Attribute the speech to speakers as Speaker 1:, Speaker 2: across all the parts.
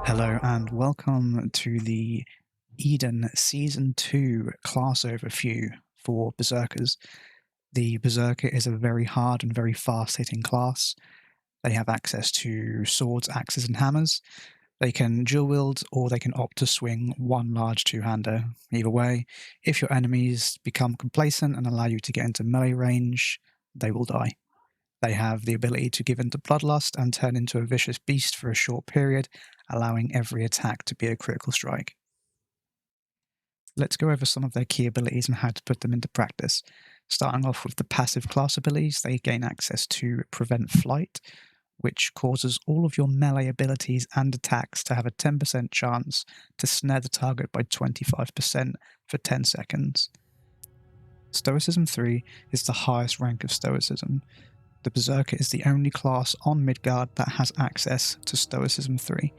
Speaker 1: Hello and welcome to the Eden Season 2 class overview for Berserkers. The Berserker is a very hard and very fast-hitting class. They have access to swords, axes, and hammers. They can dual wield or they can opt to swing one large two-hander. Either way, if your enemies become complacent and allow you to get into melee range, they will die. They have the ability to give into bloodlust and turn into a vicious beast for a short period, allowing every attack to be a critical strike. Let's go over some of their key abilities and how to put them into practice. Starting off with the passive class abilities, they gain access to Prevent Flight, which causes all of your melee abilities and attacks to have a 10% chance to snare the target by 25% for 10 seconds. Stoicism 3 is the highest rank of Stoicism. The Berserker is the only class on Midgard that has access to Stoicism 3.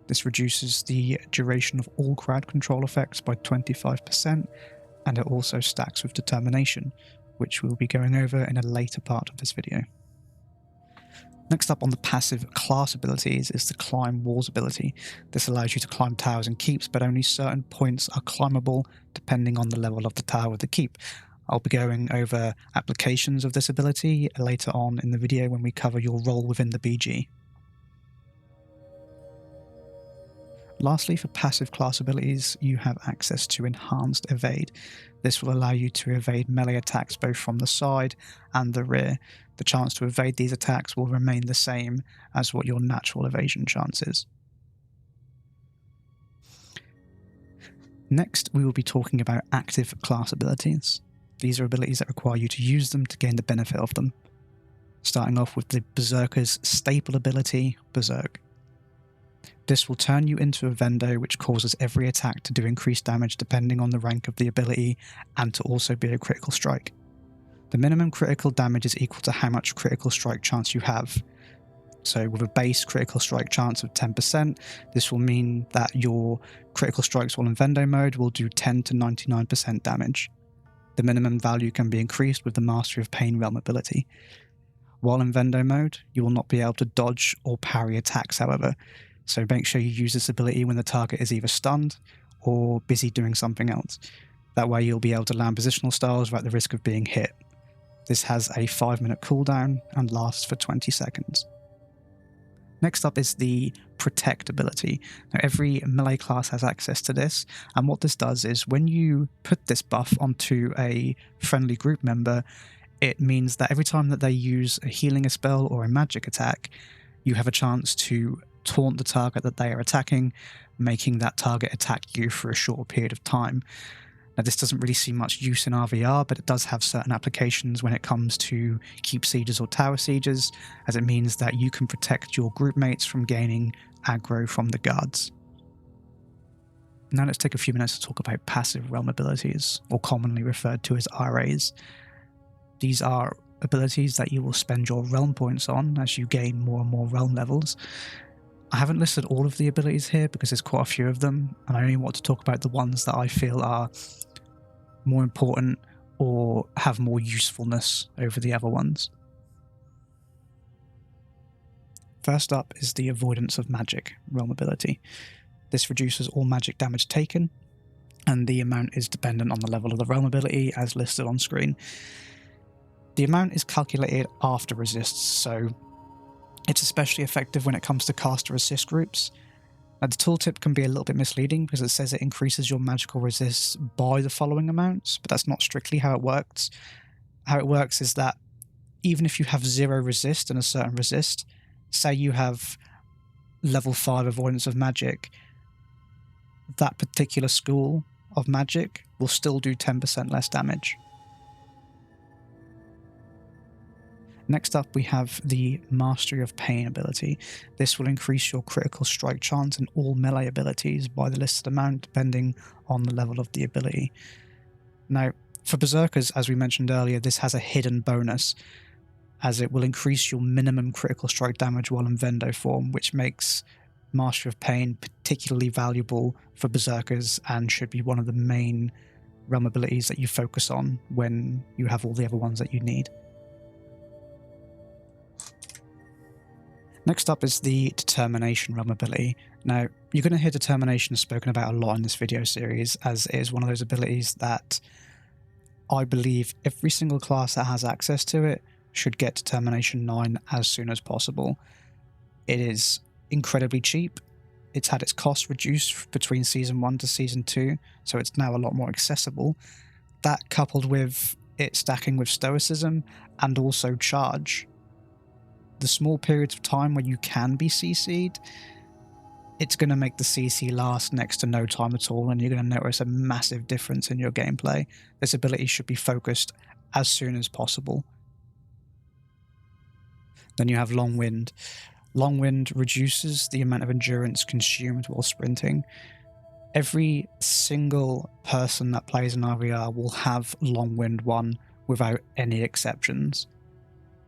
Speaker 1: This reduces the duration of all crowd control effects by 25%, and it also stacks with Determination, which we'll be going over in a later part of this video. Next up on the passive class abilities is the Climb Walls ability. This allows you to climb towers and keeps, but only certain points are climbable depending on the level of the tower of the keep. I'll be going over applications of this ability later on in the video when we cover your role within the BG. Lastly, for passive class abilities, you have access to Enhanced Evade. This will allow you to evade melee attacks both from the side and the rear. The chance to evade these attacks will remain the same as what your natural evasion chance is. Next, we will be talking about active class abilities. These are abilities that require you to use them to gain the benefit of them. Starting off with the Berserker's staple ability, Berserk. This will turn you into a Vendo, which causes every attack to do increased damage depending on the rank of the ability, and to also be a critical strike. The minimum critical damage is equal to how much critical strike chance you have. So with a base critical strike chance of 10%, this will mean that your critical strikes while in Vendo mode will do 10 to 99% damage. The minimum value can be increased with the Mastery of Pain realm ability. While in Vendo mode, you will not be able to dodge or parry attacks, however, so make sure you use this ability when the target is either stunned or busy doing something else. That way you'll be able to land positional styles without the risk of being hit. This has a 5-minute cooldown and lasts for 20 seconds. Next up is the Protect ability. Now, every melee class has access to this, and what this does is when you put this buff onto a friendly group member, it means that every time that they use a healing a spell or a magic attack, you have a chance to taunt the target that they are attacking, making that target attack you for a short period of time. Now, this doesn't really see much use in RVR, but it does have certain applications when it comes to keep sieges or tower sieges, as it means that you can protect your group mates from gaining aggro from the guards. Now let's take a few minutes to talk about passive realm abilities, or commonly referred to as RAs. These are abilities that you will spend your realm points on as you gain more and more realm levels. I haven't listed all of the abilities here because there's quite a few of them, and I only want to talk about the ones that I feel are more important or have more usefulness over the other ones. First up is the Avoidance of Magic realm ability. This reduces all magic damage taken, and the amount is dependent on the level of the realm ability as listed on screen. The amount is calculated after resists, so it's especially effective when it comes to caster assist groups. Now, the tooltip can be a little bit misleading because it says it increases your magical resists by the following amounts, but that's not strictly how it works. How it works is that even if you have 0 resist and a certain resist, say you have level 5 Avoidance of Magic, that particular school of magic will still do 10% less damage. Next up, we have the Mastery of Pain ability. This will increase your critical strike chance and all melee abilities by the listed amount, depending on the level of the ability. Now, for Berserkers, as we mentioned earlier, this has a hidden bonus, as it will increase your minimum critical strike damage while in Vendo form, which makes Mastery of Pain particularly valuable for Berserkers and should be one of the main realm abilities that you focus on when you have all the other ones that you need. Next up is the Determination realm ability. Now, you're going to hear Determination spoken about a lot in this video series, as it is one of those abilities that I believe every single class that has access to it should get Determination 9 as soon as possible. It is incredibly cheap. It's had its cost reduced between Season 1 to Season 2, so it's now a lot more accessible. That, coupled with it stacking with Stoicism and also Charge, the small periods of time where you can be CC'd, it's going to make the CC last next to no time at all, and you're going to notice a massive difference in your gameplay. This ability should be focused as soon as possible. Then you have Long Wind. Long Wind reduces the amount of endurance consumed while sprinting. Every single person that plays an RVR will have Long Wind 1 without any exceptions.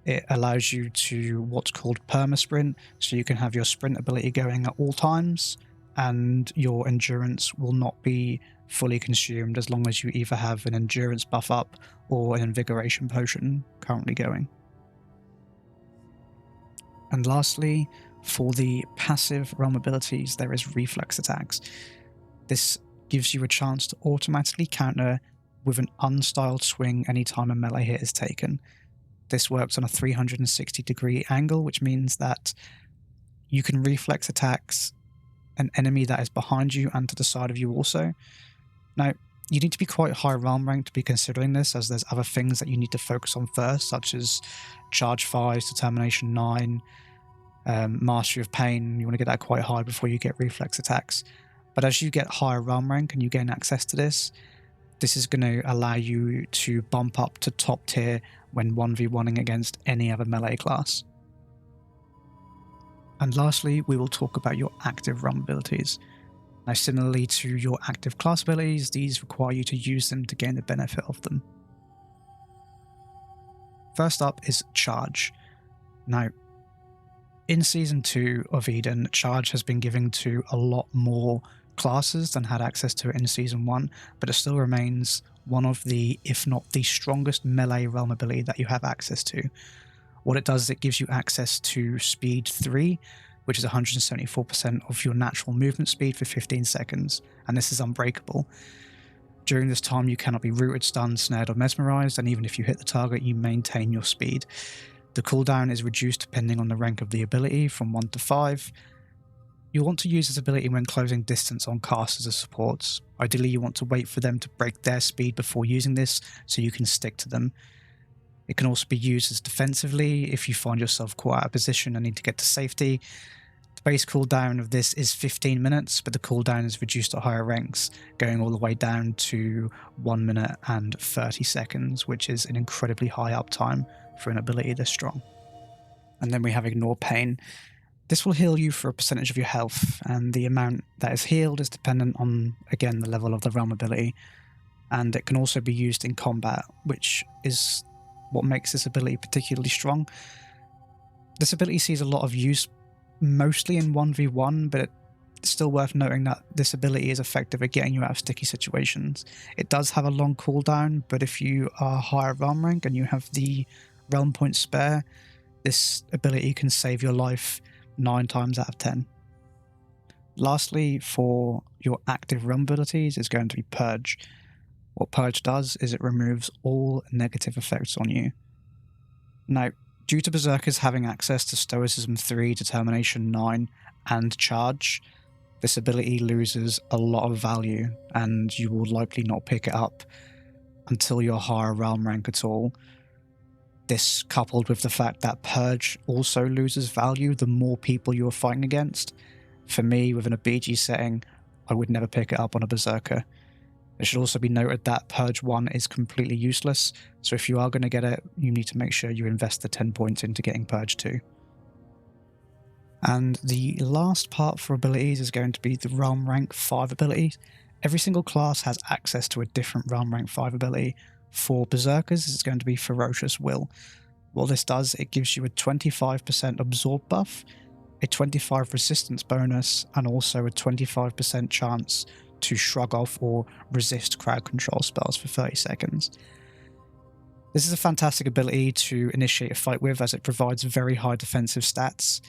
Speaker 1: It allows you to what's called perma-sprint, so you can have your sprint ability going at all times, and your endurance will not be fully consumed as long as you either have an endurance buff up or an invigoration potion currently going. And lastly, for the passive realm abilities, there is reflex attacks. This gives you a chance to automatically counter with an unstyled swing anytime a melee hit is taken. This works on a 360-degree angle, which means that you can reflex attacks an enemy that is behind you and to the side of you also. Now, you need to be quite high realm rank to be considering this, as there's other things that you need to focus on first, such as Charge 5, Determination 9, Mastery of Pain. You want to get that quite high before you get reflex attacks. But as you get higher realm rank and you gain access to this is going to allow you to bump up to top tier when 1v1ing against any other melee class. And lastly, we will talk about your active realm abilities. Now, similarly to your active class abilities, these require you to use them to gain the benefit of them. First up is Charge. Now, in Season 2 of Eden, Charge has been given to a lot more classes than had access to it in Season 1, but it still remains one of the, if not the strongest melee realm ability that you have access to. What it does is it gives you access to Speed 3, which is 174% of your natural movement speed for 15 seconds, and this is unbreakable. During this time, you cannot be rooted, stunned, snared, or mesmerized, and even if you hit the target, you maintain your speed. The cooldown is reduced depending on the rank of the ability, from 1 to 5. You want to use this ability when closing distance on casters as supports. Ideally, you want to wait for them to break their speed before using this, so you can stick to them. It can also be used as defensively if you find yourself caught out of position and need to get to safety. The base cooldown of this is 15 minutes, but the cooldown is reduced at higher ranks, going all the way down to 1 minute and 30 seconds, which is an incredibly high uptime for an ability this strong. And then we have Ignore Pain. This will heal you for a percentage of your health, and the amount that is healed is dependent on, again, the level of the realm ability. And it can also be used in combat, which is what makes this ability particularly strong. This ability sees a lot of use, mostly in 1v1, but it's still worth noting that this ability is effective at getting you out of sticky situations. It does have a long cooldown, but if you are higher realm rank and you have the realm points spare, this ability can save your life 9 times out of 10. Lastly, for your active realm abilities is going to be Purge. What Purge does is it removes all negative effects on you. Now, due to Berserkers having access to Stoicism 3, Determination 9, and Charge, this ability loses a lot of value, and you will likely not pick it up until you're higher realm rank at all. This, coupled with the fact that Purge also loses value the more people you're fighting against. For me, within a BG setting, I would never pick it up on a Berserker. It should also be noted that Purge 1 is completely useless, so if you are going to get it, you need to make sure you invest the 10 points into getting Purge 2. And the last part for abilities is going to be the Realm Rank 5 abilities. Every single class has access to a different Realm Rank 5 ability. For Berserkers, it's going to be Ferocious Will. What this does, it gives you a 25% absorb buff, a 25 resistance bonus, and also a 25% chance to shrug off or resist crowd control spells for 30 seconds. This is a fantastic ability to initiate a fight with, as it provides very high defensive stats.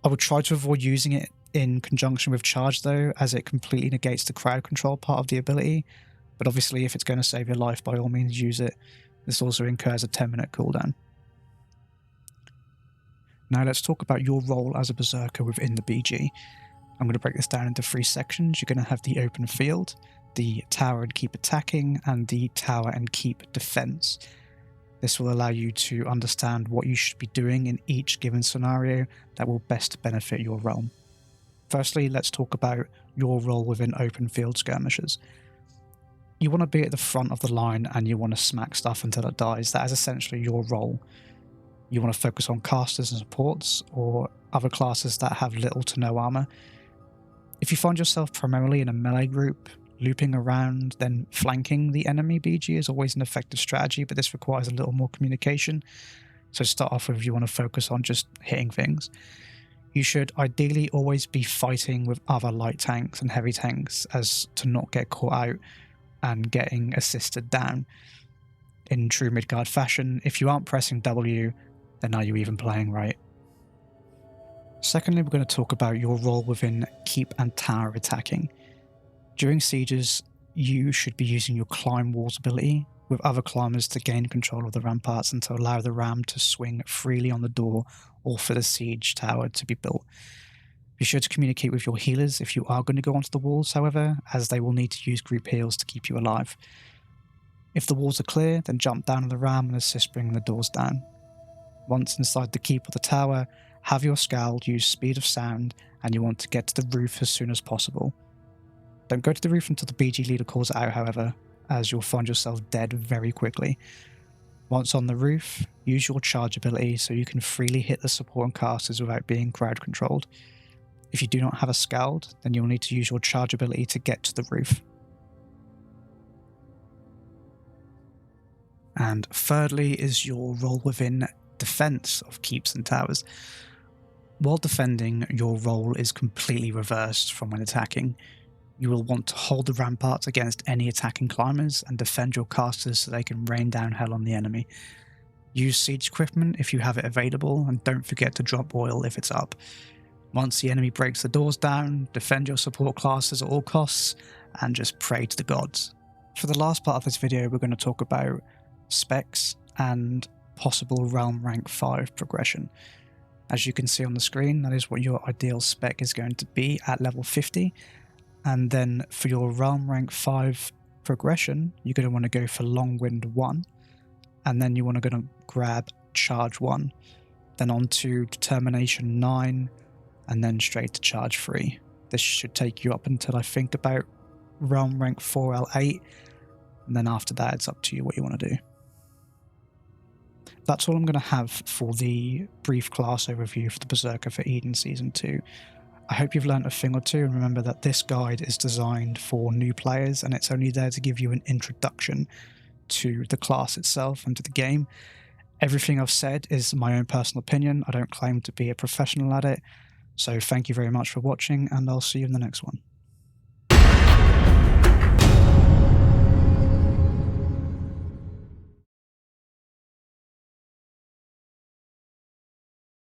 Speaker 1: I would try to avoid using it in conjunction with charge though, as it completely negates the crowd control part of the ability. But obviously if it's going to save your life, by all means use it. This also incurs a 10-minute cooldown. Now let's talk about your role as a Berserker within the BG. I'm going to break this down into 3 sections. You're going to have the open field, the tower and keep attacking, and the tower and keep defense. This will allow you to understand what you should be doing in each given scenario that will best benefit your realm. Firstly, let's talk about your role within open field skirmishes. You want to be at the front of the line and you want to smack stuff until it dies. That is essentially your role. You want to focus on casters and supports or other classes that have little to no armor. If you find yourself primarily in a melee group, looping around, then flanking the enemy BG is always an effective strategy, but this requires a little more communication. So start off with, you want to focus on just hitting things. You should ideally always be fighting with other light tanks and heavy tanks as to not get caught out and getting assisted down. In true Midgard fashion, if you aren't pressing W, then are you even playing right? Secondly, we're going to talk about your role within keep and tower attacking. During sieges, you should be using your climb walls ability with other climbers to gain control of the ramparts and to allow the ram to swing freely on the door or for the siege tower to be built. Be sure to communicate with your healers if you are going to go onto the walls, however, as they will need to use group heals to keep you alive. If the walls are clear, then jump down on the ram and assist bringing the doors down. Once inside the keep or the tower, have your Scald use speed of sound and you want to get to the roof as soon as possible. Don't go to the roof until the BG leader calls it out, however, as you'll find yourself dead very quickly. Once on the roof, use your charge ability so you can freely hit the support and casters without being crowd controlled. If you do not have a Scald, then you'll need to use your charge ability to get to the roof. And thirdly is your role within defense of keeps and towers. While defending, your role is completely reversed from when attacking. You will want to hold the ramparts against any attacking climbers and defend your casters so they can rain down hell on the enemy. Use siege equipment if you have it available, and don't forget to drop oil if it's up. Once the enemy breaks the doors down, defend your support classes at all costs, and just pray to the gods. For the last part of this video, we're going to talk about specs and possible realm rank 5 progression. As you can see on the screen, that is what your ideal spec is going to be at level 50. And then for your realm rank 5 progression, you're going to want to go for Long Wind 1, and then you want to grab Charge 1, then on to Determination 9, and then straight to Charge 3. This should take you up until I think about realm rank 4L8, and then after that it's up to you what you want to do. That's all I'm going to have for the brief class overview for the Berserker for Eden Season 2. I hope you've learned a thing or two, and remember that this guide is designed for new players and it's only there to give you an introduction to the class itself and to the game. Everything I've said is my own personal opinion. I don't claim to be a professional at it. So thank you very much for watching, and I'll see you in the next one.